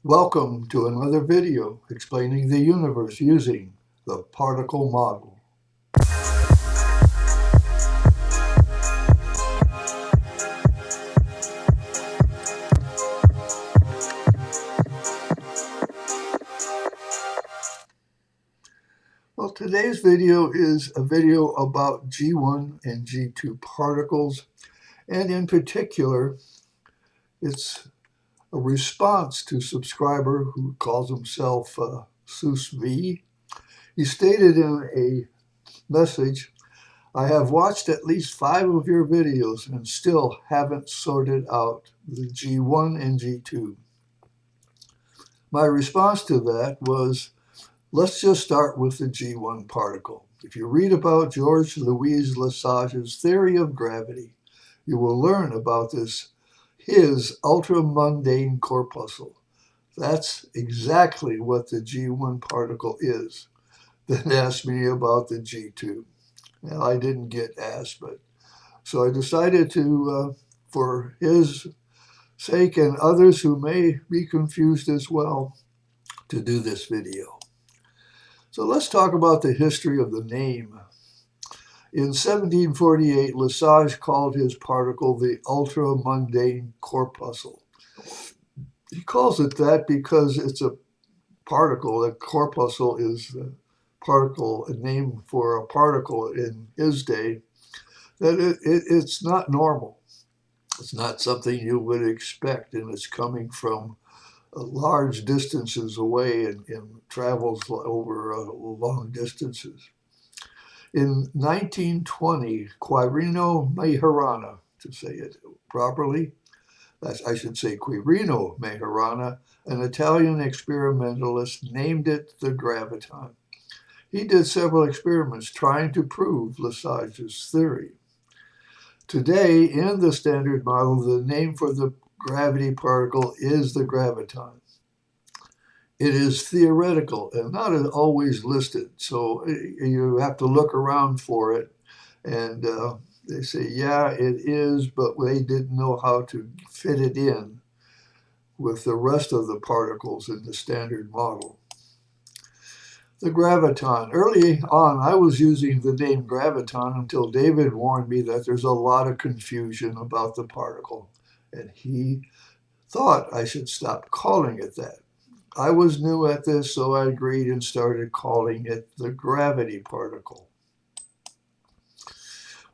Welcome to another video explaining the universe using the particle model. Well, today's video is a video about G1 and G2 particles, and in particular, it's a response to a subscriber who calls himself Seuss V. He stated in a message, "I have watched at least 5 of your videos and still haven't sorted out the G1 and G2. My response to that was, let's just start with the G1 particle. If you read about George Louis Lesage's theory of gravity, you will learn about his ultramundane corpuscle. That's exactly what the G1 particle is." Then asked me about the G2. And I didn't get asked, but so I decided to, for his sake and others who may be confused as well, to do this video. So let's talk about the history of the name. In 1748, Lesage called his particle the ultramundane corpuscle. He calls it that because it's a particle. A corpuscle is a particle, a name for a particle in his day, that it's not normal. It's not something you would expect, and it's coming from large distances away and travels over long distances. In 1920, Quirino Majorana, to say it properly, I should say Quirino Majorana, an Italian experimentalist, named it the graviton. He did several experiments trying to prove Lesage's theory. Today, in the Standard Model, the name for the gravity particle is the graviton. It is theoretical and not always listed, so you have to look around for it. And they say, yeah, it is, but they didn't know how to fit it in with the rest of the particles in the Standard Model. The graviton. Early on, I was using the name graviton until David warned me that there's a lot of confusion about the particle, and he thought I should stop calling it that. I was new at this, so I agreed and started calling it the gravity particle.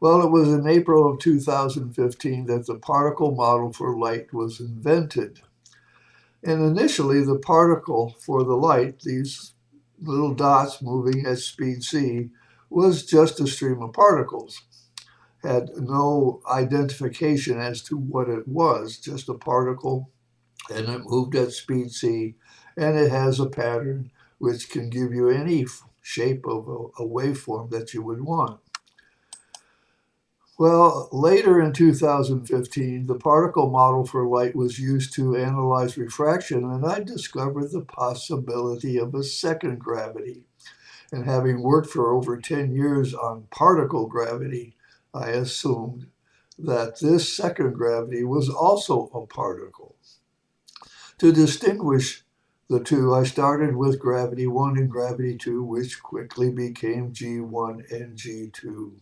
Well, it was in April of 2015 that the particle model for light was invented. And initially, the particle for the light, these little dots moving at speed c, was just a stream of particles. Had no identification as to what it was, just a particle, and it moved at speed c, and it has a pattern which can give you any shape of a waveform that you would want. Well, later in 2015, the particle model for light was used to analyze refraction, and I discovered the possibility of a second gravity. And having worked for over 10 years on particle gravity, I assumed that this second gravity was also a particle. To distinguish the two, I started with gravity 1 and gravity 2, which quickly became G1 and G2.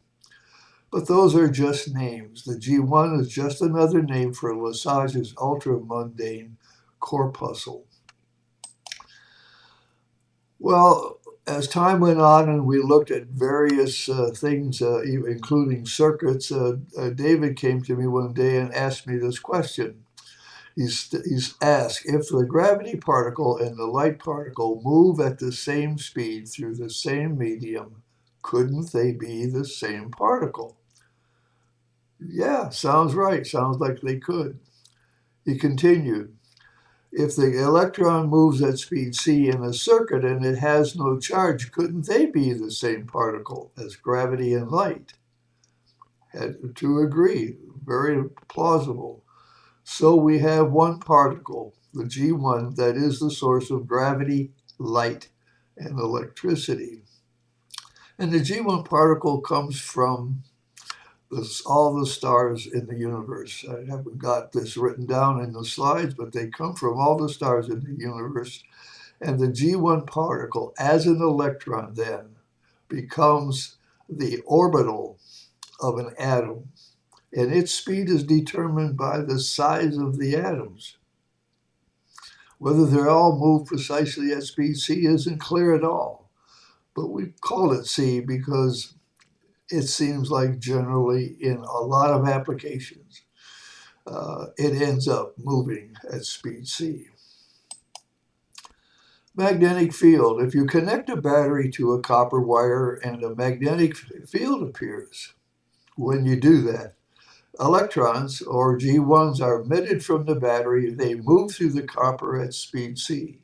But those are just names. The G1 is just another name for Lesage's ultramundane corpuscle. Well, as time went on and we looked at various things, including circuits, David came to me one day and asked me this question. He's asked, if the gravity particle and the light particle move at the same speed through the same medium, couldn't they be the same particle? Yeah, sounds right. Sounds like they could. He continued, if the electron moves at speed c in a circuit and it has no charge, couldn't they be the same particle as gravity and light? Had to agree. Very plausible. So we have one particle, the G1, that is the source of gravity, light, and electricity. And the G1 particle comes from all the stars in the universe. I haven't got this written down in the slides, but they come from all the stars in the universe. And the G1 particle, as an electron, then becomes the orbital of an atom. And its speed is determined by the size of the atoms. Whether they all move precisely at speed c isn't clear at all. But we call it c because it seems like generally in a lot of applications, it ends up moving at speed c. Magnetic field. If you connect a battery to a copper wire and a magnetic field appears, when you do that, electrons, or G1s, are emitted from the battery. They move through the copper at speed c.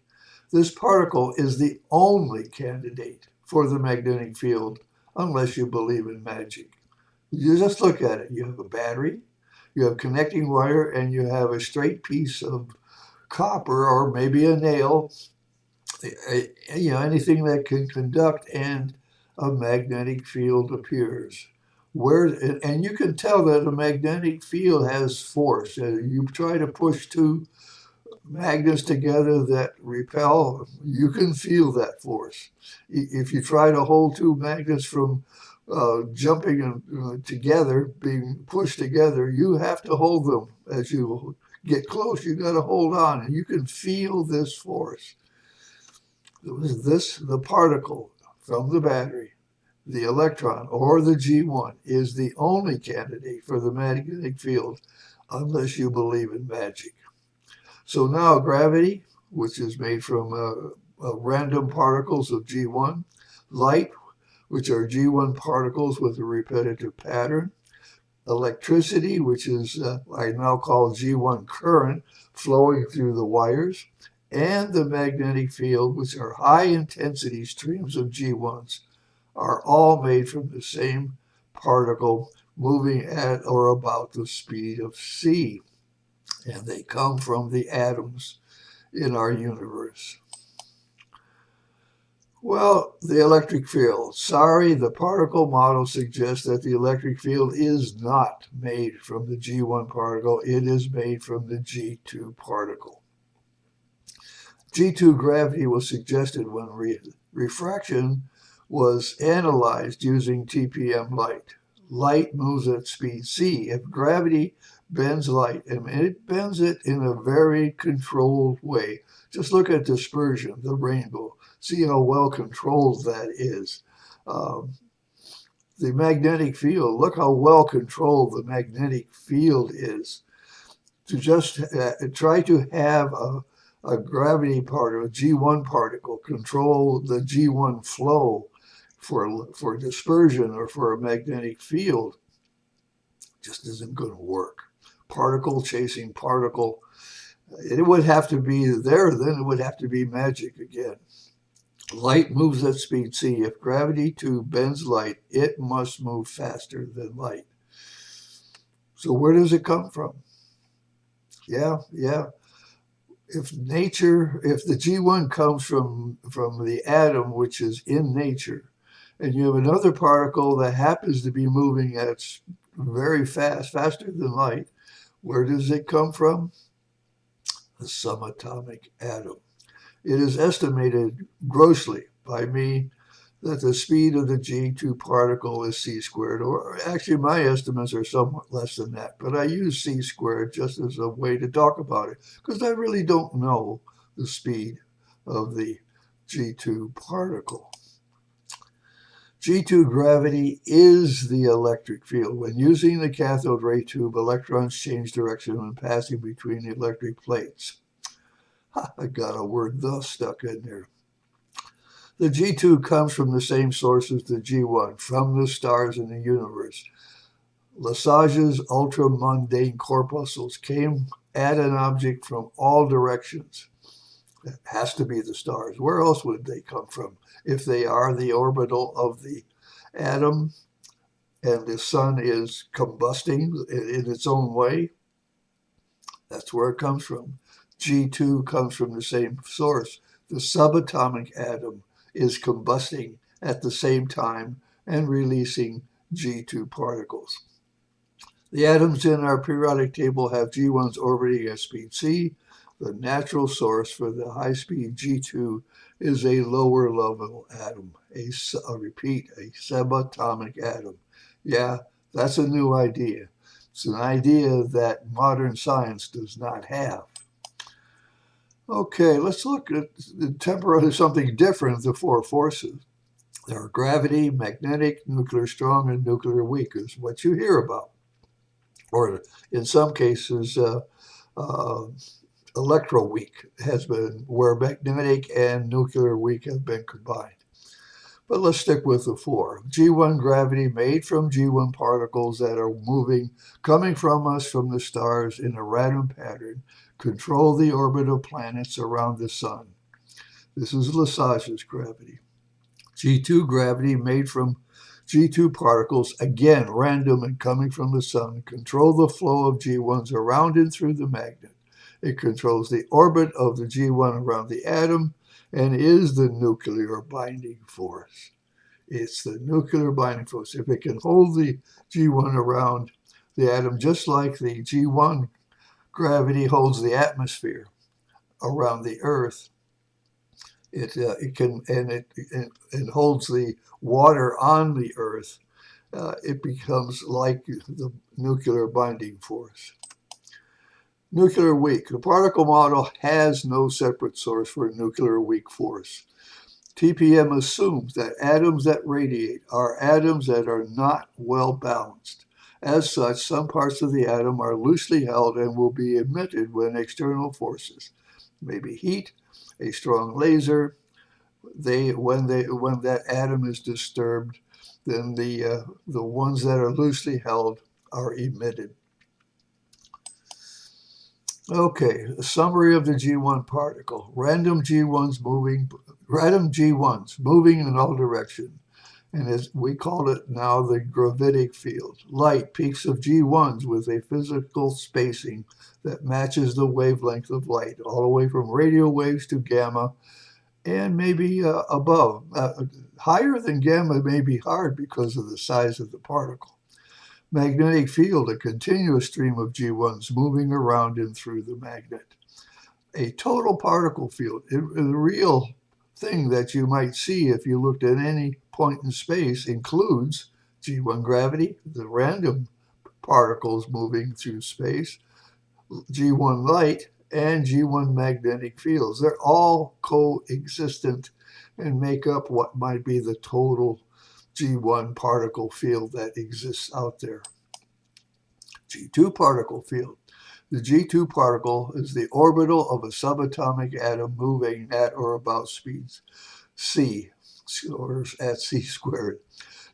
This particle is the only candidate for the magnetic field, unless you believe in magic. You just look at it. You have a battery, you have a connecting wire, and you have a straight piece of copper or maybe a nail, anything that can conduct, and a magnetic field appears. And you can tell that a magnetic field has force. You try to push two magnets together that repel, you can feel that force. If you try to hold two magnets from jumping together, being pushed together, you have to hold them. As you get close, you got to hold on, and you can feel this force. The particle from the battery, the electron, or the G1, is the only candidate for the magnetic field, unless you believe in magic. So now gravity, which is made from random particles of G1, light, which are G1 particles with a repetitive pattern, electricity, which is I now call G1 current flowing through the wires, and the magnetic field, which are high-intensity streams of G1s, are all made from the same particle moving at or about the speed of c. And they come from the atoms in our universe. Well, the electric field. Sorry, the particle model suggests that the electric field is not made from the G1 particle. It is made from the G2 particle. G2 gravity was suggested when refraction was analyzed using TPM light. Light moves at speed c. If gravity bends light, and it bends it in a very controlled way. Just look at dispersion, the rainbow. See how well controlled that is. The magnetic field, look how well controlled the magnetic field is. To just try to have a gravity particle, a G1 particle, control the G1 flow for dispersion or for a magnetic field just isn't going to work. Particle chasing particle, it would have to be there, then it would have to be magic again. Light moves at speed c. If gravity too bends light, it must move faster than light. So where does it come from? Yeah. If the G1 comes from the atom, which is in nature, and you have another particle that happens to be moving at very fast, faster than light, where does it come from? The subatomic atom. It is estimated grossly by me that the speed of the G2 particle is c squared, or actually my estimates are somewhat less than that, but I use c squared just as a way to talk about it, because I really don't know the speed of the G2 particle. G2 gravity is the electric field. When using the cathode ray tube, electrons change direction when passing between the electric plates. I got a word "the" stuck in there. The G2 comes from the same source as the G1, from the stars in the universe. Lesage's ultramundane corpuscles came at an object from all directions. It has to be the stars. Where else would they come from? If they are the orbital of the atom and the sun is combusting in its own way, that's where it comes from. G2 comes from the same source. The subatomic atom is combusting at the same time and releasing G2 particles. The atoms in our periodic table have G1s orbiting at speed c. The natural source for the high-speed G2 is a lower level atom, a subatomic atom. Yeah, that's a new idea. It's an idea that modern science does not have. Okay, let's look at temporarily something different, the four forces. There are gravity, magnetic, nuclear strong, and nuclear weak, is what you hear about. Or in some cases, uh, electroweak has been, where magnetic and nuclear weak have been combined. But let's stick with the four. G1 gravity made from G1 particles that are moving, coming from us from the stars in a random pattern, control the orbit of planets around the sun. This is Lesage's gravity. G2 gravity made from G2 particles, again random and coming from the sun, control the flow of G1s around and through the magnet. It controls the orbit of the G1 around the atom and is the nuclear binding force. It's the nuclear binding force. If it can hold the G1 around the atom, just like the G1 gravity holds the atmosphere around the Earth, it can and it holds the water on the Earth. It becomes like the nuclear binding force. Nuclear weak. The particle model has no separate source for nuclear weak force. TPM assumes that atoms that radiate are atoms that are not well balanced. As such, some parts of the atom are loosely held and will be emitted when external forces, maybe heat, a strong laser, when that atom is disturbed, then the ones that are loosely held are emitted. Okay, a summary of the G1 particle. Random G1s moving in all directions. And as we call it now, the gravitic field. Light peaks of G1s with a physical spacing that matches the wavelength of light, all the way from radio waves to gamma, and maybe above. Higher than gamma may be hard because of the size of the particle. Magnetic field, a continuous stream of G1s moving around and through the magnet. A total particle field, the real thing that you might see if you looked at any point in space, includes G1 gravity, the random particles moving through space, G1 light, and G1 magnetic fields. They're all coexistent and make up what might be the total G1 particle field that exists out there. G2 particle field. The G2 particle is the orbital of a subatomic atom moving at or about speeds c, or at c squared.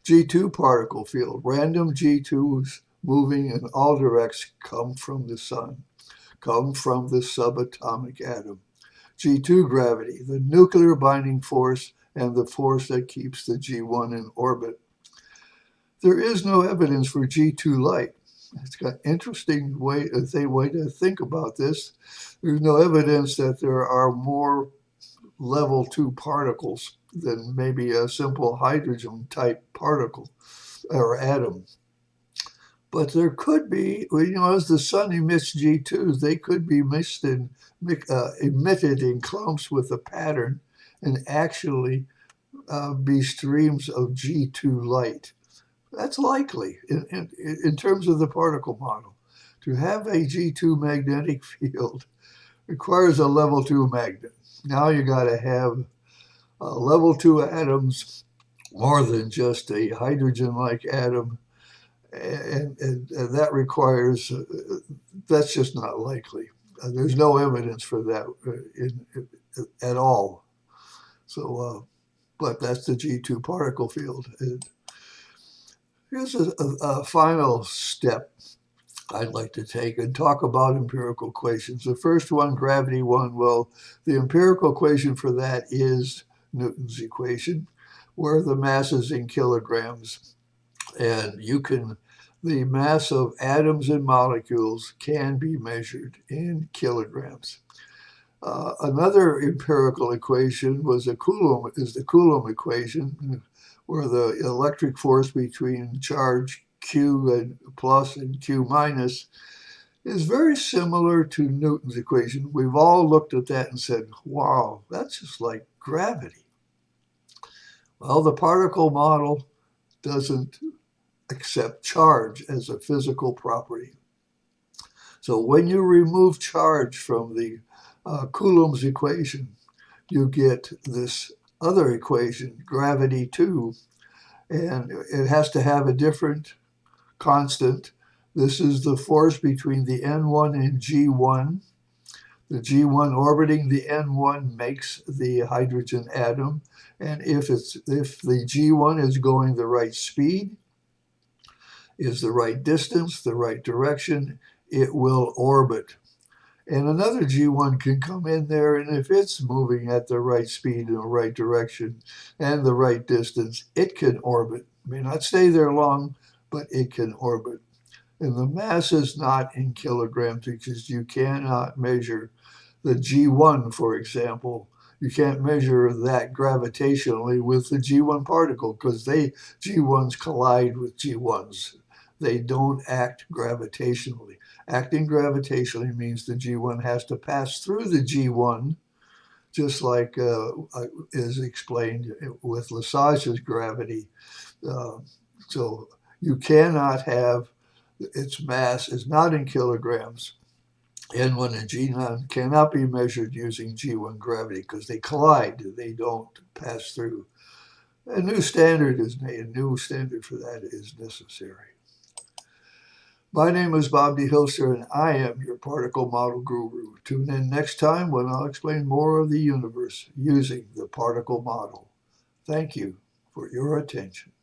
G2 particle field. Random G2s moving in all directions come from the sun, come from the subatomic atom. G2 gravity, the nuclear binding force and the force that keeps the G1 in orbit. There is no evidence for G2 light. It's got an interesting way to think about this. There's no evidence that there are more level 2 particles than maybe a simple hydrogen type particle or atom. But there could be, as the sun emits G2s, they could be emitted in clumps with a pattern and actually be streams of G2 light. That's likely in terms of the particle model. To have a G2 magnetic field requires a level 2 magnet. Now you got to have level 2 atoms, more than just a hydrogen-like atom, and that requires, that's just not likely. There's no evidence for that at all. So, but that's the G2 particle field. Here's a final step I'd like to take and talk about empirical equations. The first one, gravity one, well, the empirical equation for that is Newton's equation, where the mass is in kilograms. And the mass of atoms and molecules can be measured in kilograms. Another empirical equation is the Coulomb equation, where the electric force between charged Q and plus and Q minus is very similar to Newton's equation. We've all looked at that and said, wow, that's just like gravity. Well, the particle model doesn't accept charge as a physical property. So when you remove charge from the Coulomb's equation, you get this other equation, gravity 2, and it has to have a different constant. This is the force between the N1 and G1. The G1 orbiting the N1 makes the hydrogen atom, and if the G1 is going the right speed, is the right distance, the right direction, it will orbit. And another G1 can come in there, and if it's moving at the right speed in the right direction and the right distance, it can orbit. It may not stay there long, but it can orbit. And the mass is not in kilograms because you cannot measure the G1, for example. You can't measure that gravitationally with the G1 particle because G1s collide with G1s. They don't act gravitationally. Acting gravitationally means the G1 has to pass through the G1, just like is explained with Lesage's gravity. So you cannot have its mass is not in kilograms. N1 and G1 cannot be measured using G1 gravity because they collide. They don't pass through. A new standard is made. A new standard for that is necessary. My name is Bob D. Hilster, and I am your particle model guru. Tune in next time when I'll explain more of the universe using the particle model. Thank you for your attention.